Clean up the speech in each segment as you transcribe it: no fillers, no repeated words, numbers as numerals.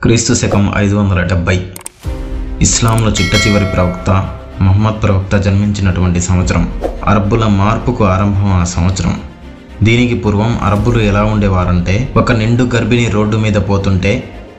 క్రీస్తు శకం 570 ఇస్లాంలో చిట్టచివరి ప్రవక్త ముహమ్మద్ ప్రవక్త జన్మించినటువంటి సంవత్సరం. అరబ్బుల మార్పుకు ఆరంభం ఆ సంవత్సరం. దీనికి పూర్వం అరబ్బులు ఎలా ఉండేవారంటే, ఒక నిండు గర్భిణి రోడ్డు మీద పోతుంటే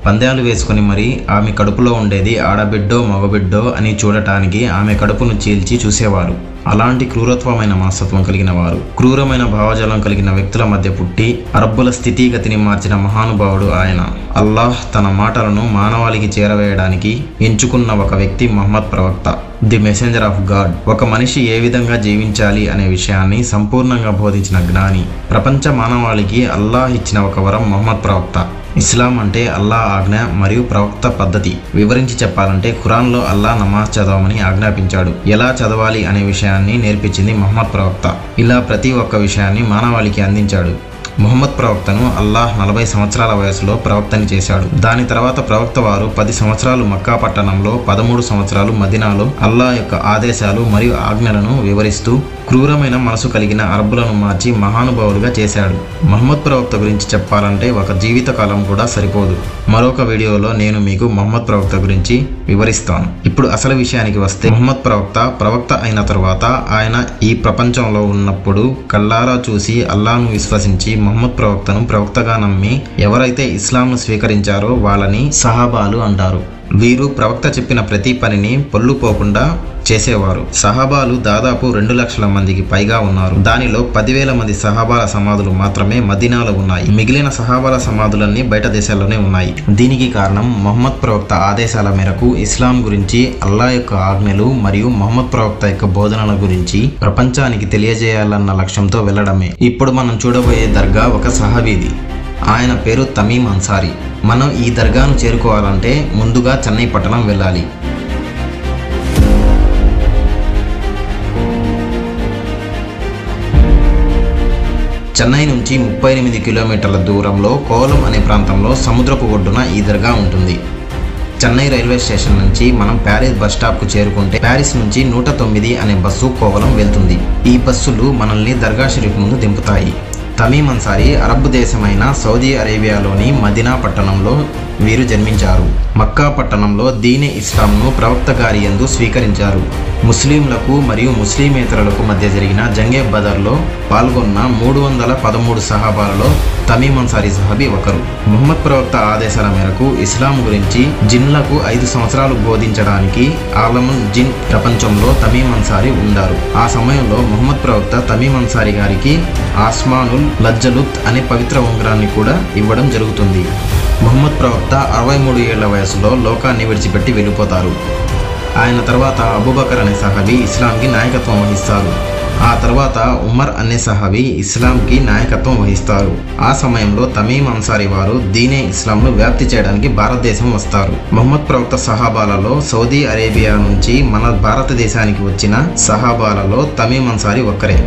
పందాలు వేసుకుని మరీ ఆమె కడుపులో ఉండేది ఆడబిడ్డో మగబిడ్డో అని చూడటానికి ఆమె కడుపును చీల్చి చూసేవారు. అలాంటి క్రూరత్వమైన మనస్తత్వం కలిగిన వారు, క్రూరమైన భావజాలం కలిగిన వ్యక్తుల మధ్య పుట్టి అరబ్బుల స్థితిగతిని మార్చిన మహానుభావుడు ఆయన. అల్లాహ్ తన మాటలను మానవాళికి చేరవేయడానికి ఎంచుకున్న ఒక వ్యక్తి ముహమ్మద్ ప్రవక్త, ది మెసెంజర్ ఆఫ్ గాడ్. ఒక మనిషి ఏ విధంగా జీవించాలి అనే విషయాన్ని సంపూర్ణంగా బోధించిన జ్ఞాని. ప్రపంచ మానవాళికి అల్లాహ్ ఇచ్చిన ఒక వరం ముహమ్మద్ ప్రవక్త. ఇస్లాం అంటే అల్లాహ్ ఆజ్ఞ మరియు ప్రవక్త పద్ధతి. వివరించి చెప్పాలంటే ఖురాన్లో అల్లాహ్ నమాజ్ చదవమని ఆజ్ఞాపించాడు. ఎలా చదవాలి అనే విషయాన్ని నేర్పించింది ముహమ్మద్ ప్రవక్త. ఇలా ప్రతి ఒక్క విషయాన్ని మానవాళికి అందించాడు. ముహమ్మద్ ప్రవక్తను అల్లాహ్ 40 సంవత్సరాల వయసులో ప్రవక్తని చేశాడు. దాని తర్వాత ప్రవక్త వారు 10 సంవత్సరాలు మక్కా పట్టణంలో, 13 సంవత్సరాలు మదీనాలో అల్లాహ్ యొక్క ఆదేశాలు మరియు ఆజ్ఞలను వివరిస్తూ క్రూరమైన మనసు కలిగిన అరబ్బులను మార్చి మహానుభావులుగా చేశాడు. ముహమ్మద్ ప్రవక్త గురించి చెప్పాలంటే ఒక జీవితకాలం కూడా సరిపోదు. మరొక వీడియోలో నేను మీకు ముహమ్మద్ ప్రవక్త గురించి వివరిస్తాను. ఇప్పుడు అసలు విషయానికి వస్తే, ముహమ్మద్ ప్రవక్త అయిన తర్వాత ఆయన ఈ ప్రపంచంలో ఉన్నప్పుడు కళ్ళారా చూసి అల్లాహ్ను విశ్వసించి ముహమ్మద్ ప్రవక్తను ప్రవక్తగా నమ్మి ఎవరైతే ఇస్లాంను స్వీకరించారో వాళ్ళని సహాబాలు అంటారు. వీరు ప్రవక్త చెప్పిన ప్రతి పనిని పొల్లుపోకుండా చేసేవారు. సహాబాలు దాదాపు 2 లక్షల మందికి పైగా ఉన్నారు. దానిలో 10,000 మంది సహాబాల సమాధులు మాత్రమే మదీనాలో ఉన్నాయి. మిగిలిన సహాబాల సమాధులన్నీ బయట దేశాల్లోనే ఉన్నాయి. దీనికి కారణం ముహమ్మద్ ప్రవక్త ఆదేశాల మేరకు ఇస్లాం గురించి, అల్లాహ్ యొక్క ఆజ్ఞలు మరియు ముహమ్మద్ ప్రవక్త యొక్క బోధనల గురించి ప్రపంచానికి తెలియజేయాలన్న లక్ష్యంతో వెళ్లడమే. ఇప్పుడు మనం చూడబోయే దర్గా ఒక సహాబీది. ఆయన పేరు తమీమ్ అన్సారీ. మనం ఈ దర్గాను చేరుకోవాలంటే ముందుగా చెన్నై పట్టణం వెళ్ళాలి. చెన్నై నుంచి 38 కిలోమీటర్ల దూరంలో కోలం అనే ప్రాంతంలో సముద్రపు ఒడ్డున ఈ దర్గా ఉంటుంది. చెన్నై రైల్వే స్టేషన్ నుంచి మనం ప్యారిస్ బస్ స్టాప్కు చేరుకుంటే ప్యారిస్ నుంచి 109 అనే బస్సు కోవలం వెళ్తుంది. ఈ బస్సులు మనల్ని దర్గా షరీఫ్ ముందు దింపుతాయి. తమీమ్ అన్సారీ అరబ్ దేశమైన సౌదీ అరేబియాలోని మదీనా పట్టణంలో వీరు జన్మించారు. మక్కా పట్టణంలో దీనే ఇస్లాంను ప్రవక్త గారి యందు స్వీకరించారు. ముస్లింలకు మరియు ముస్లిమేతరులకు మధ్య జరిగిన జంగే బదర్లో పాల్గొన్న 313 సహాబాలలో తమీమ్ అన్సారీ సహాబీ ఒకరు. ముహమ్మద్ ప్రవక్త ఆదేశాల మేరకు ఇస్లాం గురించి జిన్లకు 5 సంవత్సరాలు బోధించడానికి ఆలముల్ జిన్ ప్రపంచంలో తమీమ్ అన్సారీ ఉండారు. ఆ సమయంలో ముహమ్మద్ ప్రవక్త తమీమ్ అన్సారీ గారికి ఆస్మానుల్ లజ్జలుత్ అనే పవిత్ర ఉంగరాన్ని కూడా ఇవ్వడం జరుగుతుంది. ముహమ్మద్ ప్రవక్త 63 ఏళ్ల వయసులో లోకాన్ని విడిచిపెట్టి వెళ్ళిపోతారు. ఆయన తర్వాత అబూబకర్ అనే సహాబీ ఇస్లాంకి నాయకత్వం వహిస్తారు. ఆ తర్వాత ఉమర్ అనే సహాబీ ఇస్లాంకి నాయకత్వం వహిస్తారు. ఆ సమయంలో తమీమ్ అన్సారీ వారు దీనే ఇస్లాంను వ్యాప్తి చేయడానికి భారతదేశం వస్తారు. ముహమ్మద్ ప్రవక్త సహాబాలలో సౌదీ అరేబియా నుంచి మన భారతదేశానికి వచ్చిన సహాబాలలో తమీమ్ అన్సారీ ఒక్కరే.